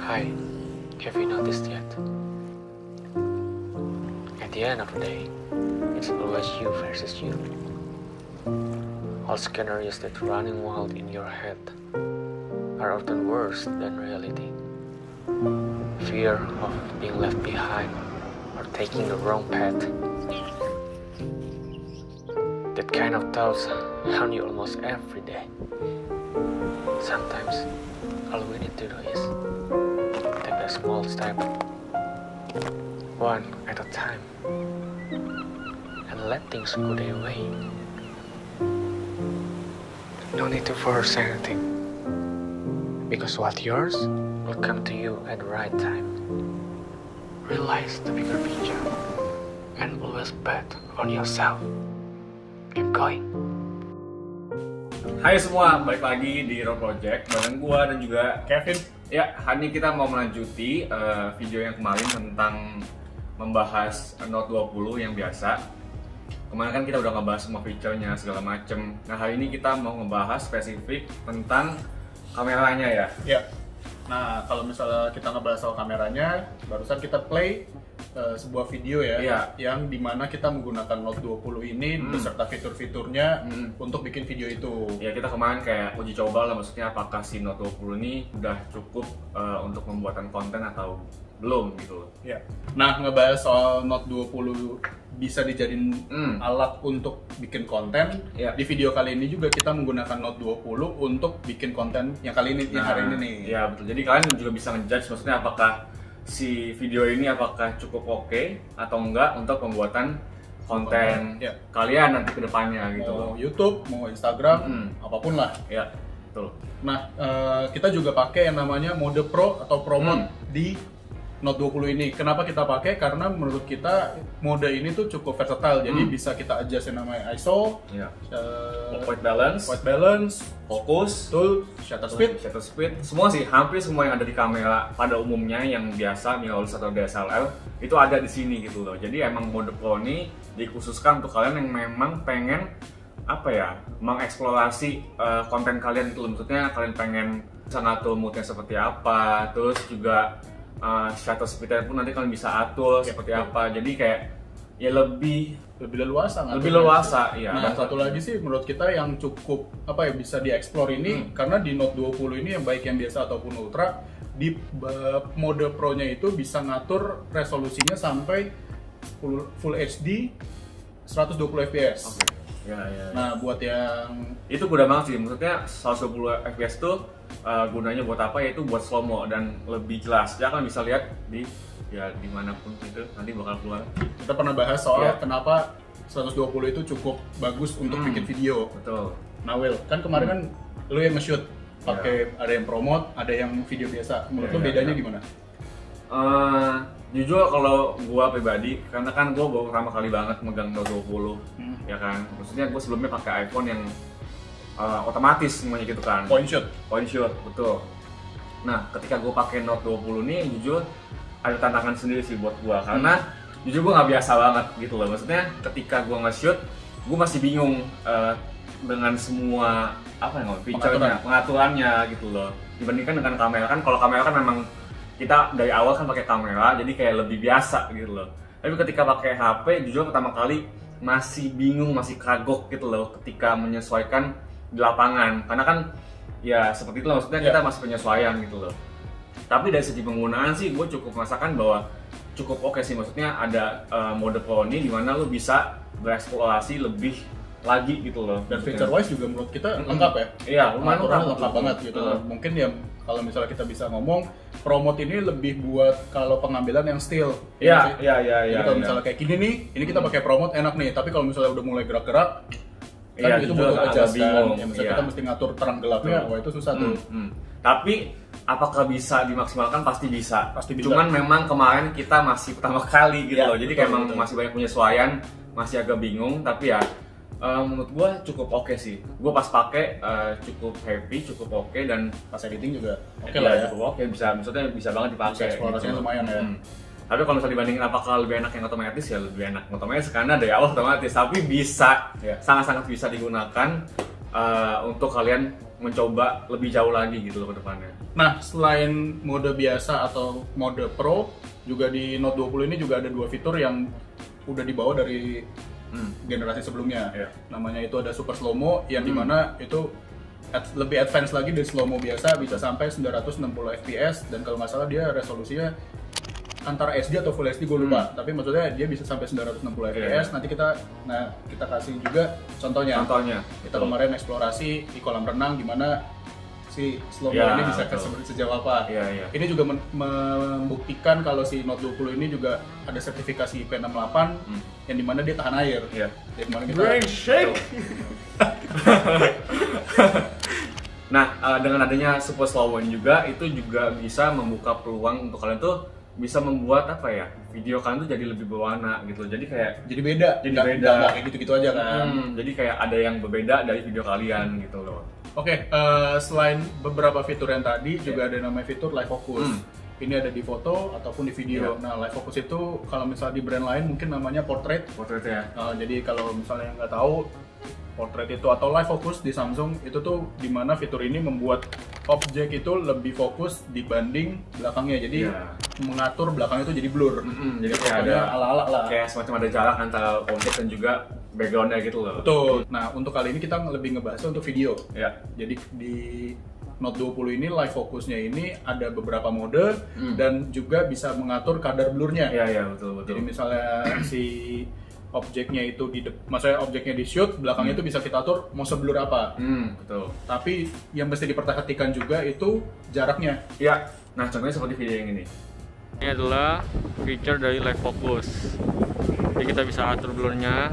Hi, have you noticed yet? At the end of the day, it's always you versus you. All scenarios that running wild in your head are often worse than reality. Fear of being left behind or taking the wrong path. That kind of thoughts haunt you almost every day. Sometimes, all we need to do is take a small step, one at a time, and let things go their way. No need to force anything, because what yours will come to you at the right time. Realize the bigger picture, and always bet on yourself. Keep going. Hai semua, balik lagi di Raw Project bareng gua dan juga Kevin. Ya, hari ini kita mau melanjuti video yang kemarin tentang membahas Note 20 yang biasa. Kemarin kan kita udah ngebahas semua fiturnya segala macem. Nah, hari ini kita mau ngebahas spesifik tentang kameranya ya. Ya. Nah, kalau misalnya kita ngebahas soal kameranya, barusan kita play sebuah video ya, Iya. yang dimana kita menggunakan Note 20 ini beserta fitur-fiturnya untuk bikin video itu. Ya, kita kemarin kayak uji coba lah, maksudnya apakah si Note 20 ini udah cukup untuk pembuatan konten atau belum gitu loh. Ya. Nah, ngebahas soal Note 20 bisa dijadiin alat untuk bikin konten. Ya. Di video kali ini juga kita menggunakan Note 20 untuk bikin konten yang kali ini, yang hari ini nih. Ya betul, jadi kalian juga bisa ngejudge maksudnya apakah si video ini apakah cukup oke atau enggak untuk pembuatan konten Ya. kalian nanti ke depannya gitu loh. Mau YouTube, mau Instagram, apapun lah. Ya, betul. Nah, kita juga pakai yang namanya mode Pro atau Pro Mode di Note 20 ini. Kenapa kita pakai? Karena menurut kita mode ini tuh cukup versatile. Jadi bisa kita adjust yang namanya ISO, Ya. eh, White balance, white balance, fokus, tool, shutter speed. shutter speed, semua sih, hampir semua yang ada di kamera pada umumnya yang biasa mirrorless atau DSLR itu ada di sini gitu loh. Jadi emang mode Pro ini dikhususkan untuk kalian yang memang pengen apa ya, mengeksplorasi konten kalian gitu loh. Maksudnya kalian pengen bisa ngatur moodnya seperti apa, terus juga shutter speednya pun nanti kalian bisa atur seperti apa. Jadi kayak ya lebih leluasa. iya. Nah, satu lagi sih menurut kita yang cukup apa ya, bisa dieksplor ini karena di Note 20 ini yang baik yang biasa ataupun Ultra, di mode Pro-nya itu bisa ngatur resolusinya sampai full HD 120 fps. Oke. Ya. Nah, buat yang Itu guna banget sih, maksudnya 120 fps tuh gunanya buat apa, yaitu buat slow mo dan lebih jelas. Ya kalian bisa lihat di ya dimanapun itu nanti bakal keluar. kita pernah bahas soal Ya. kenapa 120 itu cukup bagus untuk bikin video. Betul. Nah, Will, kan kemarin kan lu yang nge-shoot pakai ada yang promote, ada yang video biasa. Menurut lu bedanya gimana? Jujur kalau gua pribadi, karena kan gua baru pertama kali banget megang Note 20, ya kan. Maksudnya gua sebelumnya pakai iPhone yang otomatis semuanya gitu kan. Point shoot. Point shoot, betul. Nah, ketika gua pakai Note 20 nih, jujur ada tantangan sendiri sih buat gua, karena jujur gua nggak biasa banget gitu loh. Maksudnya ketika gua nge-shoot, gua masih bingung dengan semua apa yang fiturnya, pengaturannya gitu loh. Dibandingkan dengan kamera, kan kalau kamera kan memang kita dari awal kan pakai kamera, jadi kayak lebih biasa gitu loh. Tapi ketika pakai HP, jujur pertama kali masih bingung, masih kagok gitu loh ketika menyesuaikan di lapangan. Karena kan ya seperti itu loh, maksudnya kita masih penyesuaian gitu loh. Tapi dari segi penggunaan sih gue cukup merasakan bahwa cukup oke sih. Maksudnya ada mode Pro ini dimana lu bisa bereksplorasi lebih lagi gitu loh. Dan feature wise juga menurut kita lengkap ya. Iya, lumayan Pengaturannya lengkap banget gitu. Mungkin ya kalau misalnya kita bisa ngomong, promote ini lebih buat kalau pengambilan yang still. Iya. Jadi kalau misalnya kayak gini nih, ini kita pakai promote enak nih. Tapi kalau misalnya udah mulai gerak-gerak, kan itu butuh adjust kan. Ya, misalnya kita mesti ngatur terang gelapnya, wah itu susah tuh. Tapi apakah bisa dimaksimalkan? Pasti bisa. Pasti bisa. Cuman memang kemarin kita masih pertama kali gitu Ya, loh. Jadi betul, emang betul. masih banyak penyesuaian, masih agak bingung. Tapi ya menurut gua cukup oke sih. Gua pas pakai cukup happy, cukup oke, dan Pas editing juga oke ya, lah ya. cukup oke, maksudnya bisa banget dipakai. Bisa eksplorasinya gitu. lumayan ya. Tapi kalau misalnya dibandingin apakah lebih enak yang otomatis, ya lebih enak otomatis karena dari awal otomatis. Tapi bisa, Ya. sangat-sangat bisa digunakan untuk kalian mencoba lebih jauh lagi gitu loh ke depannya. Nah, selain mode biasa atau mode Pro, juga di Note 20 ini juga ada 2 fitur yang udah dibawa dari generasi sebelumnya. Iya. Namanya itu ada Super Slow Mo yang dimana itu lebih advance lagi dari slow mo biasa, bisa sampai 960 fps, dan kalau nggak salah dia resolusinya antara SD atau Full HD gue lupa, tapi maksudnya dia bisa sampai 960 fps. Nanti kita kasih juga contohnya. Kita kemarin eksplorasi di kolam renang gimana si slow mo ini bisa sejauh apa. Ini juga membuktikan kalau si Note 20 ini juga ada sertifikasi IP68 yang dimana dia tahan air. Yang dimana kita Nah, dengan adanya Super Slow Mo juga, itu juga bisa membuka peluang untuk kalian tuh bisa membuat apa ya, video kalian tuh jadi lebih berwarna gitu. Jadi beda. Nggak kayak gitu-gitu aja kan. Jadi kayak ada yang berbeda dari video kalian gitu loh. Oke, selain beberapa fitur yang tadi, juga ada namanya fitur Live Focus. Ini ada di foto ataupun di video. Nah, Live Focus itu kalau misalnya di brand lain mungkin namanya Portrait ya. Jadi kalau misalnya nggak tahu, Portrait itu atau Live Focus di Samsung itu tuh dimana fitur ini membuat objek itu lebih fokus dibanding belakangnya. Jadi mengatur belakangnya itu jadi blur. Jadi kayak ada ala-ala lah. Kayak semacam ada jarak antara objek dan juga backgroundnya gitu loh. Betul. Nah, untuk kali ini kita lebih ngebahasnya untuk video. Jadi di Note 20 ini Live Focusnya ini ada beberapa mode dan juga bisa mengatur kadar blurnya. Betul. Jadi misalnya si objeknya itu maksudnya objeknya di shoot, belakangnya itu bisa kita atur mau seblur apa. Betul. Tapi yang mesti diperhatikan juga itu jaraknya. Nah, contohnya seperti video yang ini. Ini adalah feature dari Live Focus. Jadi kita bisa atur blurnya,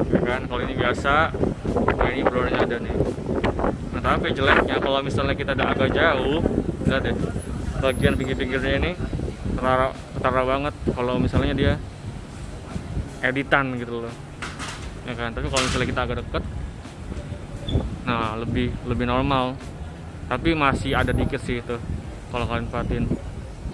ya kan? Kalau ini biasa, nah ini blurnya ada nih. Nah, tapi jeleknya kalau misalnya kita ada agak jauh, lihat deh, bagian pinggir-pinggirnya ini ketara banget kalau misalnya dia editan gitu loh, ya kan. Tapi kalau misalnya kita agak deket, nah lebih normal, tapi masih ada dikit sih itu kalau kalian perhatiin.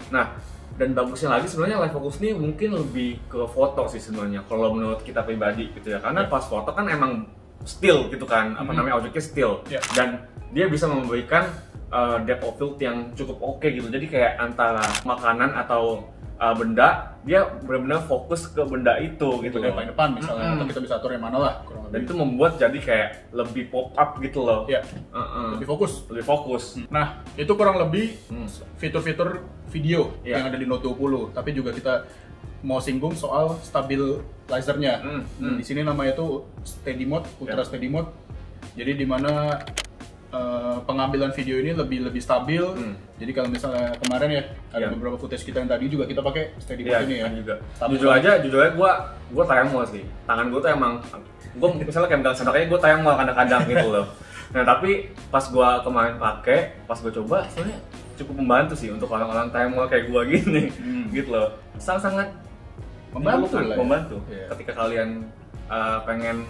Nah, dan bagusnya lagi sebenarnya Live Focus ini mungkin lebih ke foto sih sebenarnya kalau menurut kita pribadi gitu ya, karena pas foto kan emang still gitu kan, namanya objeknya still, dan dia bisa memberikan depth of field yang cukup oke gitu. Jadi kayak antara makanan atau benda, dia benar-benar fokus ke benda itu gitu yang paling depan misalnya, atau kita bisa atur yang mana lah kurang lebih. Dan itu membuat jadi kayak lebih pop up gitu loh. Lebih fokus. Nah, itu kurang lebih fitur-fitur video yang ada di Note 20. Tapi juga kita mau singgung soal stabilizernya. Di sini namanya itu Steady Mode, Ultra Steady Mode. Jadi dimana pengambilan video ini lebih stabil. Jadi kalau misalnya kemarin ya ada beberapa footage kita yang tadi juga kita pakai steady mode ini ya. Jujur aja gue tayang mau sih. Tangan gue tuh emang gue misalnya kayak megang sendoknya gue tayang mau kadang-kadang gitu loh. Nah, tapi pas gue kemarin pakai, pas gue coba, sebenarnya cukup membantu sih untuk orang-orang tayang mau kayak gue gini, gitu loh. Sangat membantu. Ketika kalian pengen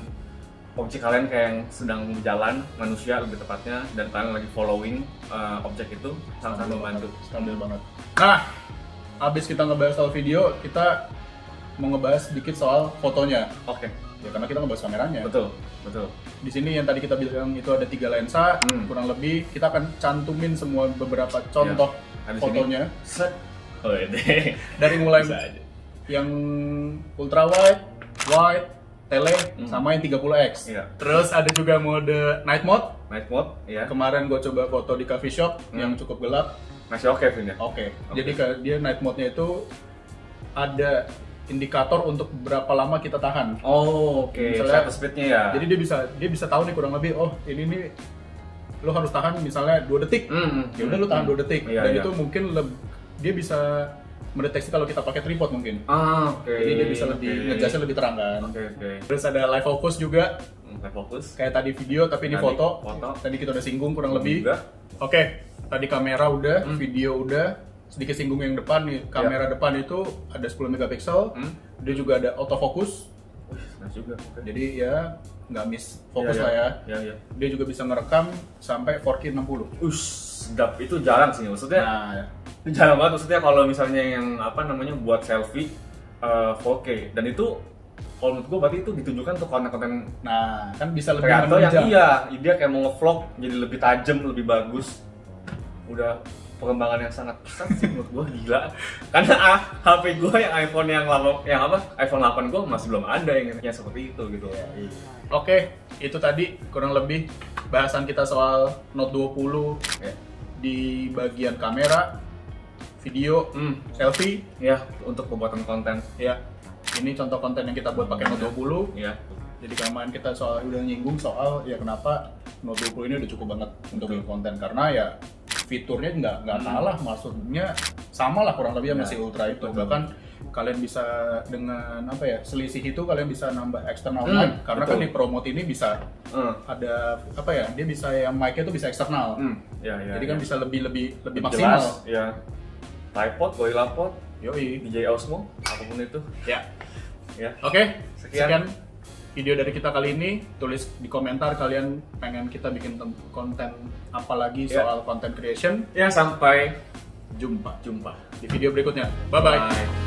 objek kalian kayak yang sedang berjalan, manusia lebih tepatnya, dan kalian lagi following objek itu, sangat membantu. Stabil banget. Nah, abis kita ngebahas soal video, kita mau ngebahas sedikit soal fotonya. Ya, karena kita ngebahas kameranya. Betul. Di sini yang tadi kita bilang itu ada 3 lensa, kurang lebih kita akan cantumin semua beberapa contoh fotonya. Dari mulai yang ultra wide, wide, tele, sama yang 30x. Terus ada juga mode night mode. Kemarin gue coba foto di coffee shop yang cukup gelap. Masih oke filmnya. Jadi dia night mode-nya itu ada indikator untuk berapa lama kita tahan. Misalnya speed-nya ya. Jadi dia bisa tahu nih kurang lebih, oh ini nih lo harus tahan misalnya 2 detik. Ya udah lo tahan 2 detik. Dan itu mungkin dia bisa mendeteksi kalau kita pakai tripod mungkin. Jadi dia bisa lebih ngejasnya lebih terang kan. Terus ada live focus juga. Live focus. Kayak tadi video tapi ini foto. Tadi kita udah singgung kurang lebih. Tadi kamera udah, video udah. Sedikit singgung yang depan nih. Kamera depan itu ada 10 megapiksel. Dia juga ada autofocus. Jadi ya nggak miss fokus lah ya. Dia juga bisa ngerekam sampai 4K 60. Sedap, itu jarang sih maksudnya. Itu jarang banget maksudnya kalau misalnya yang buat selfie 4K, dan itu kalau menurut gue berarti itu ditunjukkan untuk konten-konten Nah, kan bisa lebih kreator yang menunjang. dia kayak mau nge-vlog jadi lebih tajam, lebih bagus. Udah pengembangan yang sangat pesat sih menurut gue, gila. Karena HP gue yang iPhone iPhone 8 gue masih belum ada yang seperti itu gitu. Oke, itu tadi kurang lebih bahasan kita soal Note 20 Ya. di bagian kamera, video, selfie. Ya, untuk pembuatan konten. Ya, ini contoh konten yang kita buat pakai Note 20. Ya. Jadi kemarin kita udah nyinggung soal ya kenapa Note 20 ini udah cukup banget untuk bikin konten, karena ya fiturnya nggak kalah, maksudnya sama lah kurang lebih sama si Ultra itu. Bahkan kalian bisa dengan selisih itu kalian bisa nambah external mic, karena kan di Promote ini bisa ada dia bisa yang mic-nya tuh bisa eksternal. Jadi kan bisa lebih maksimal. Jelas, ya. Tripod, Gorilla Pod, Yoi. DJI Osmo, apapun itu. Ya. Ya. Oke, Sekian. video dari kita kali ini. Tulis di komentar kalian pengen kita bikin konten apa lagi soal content creation. Ya, sampai Jumpa di video berikutnya. Bye bye. Bye.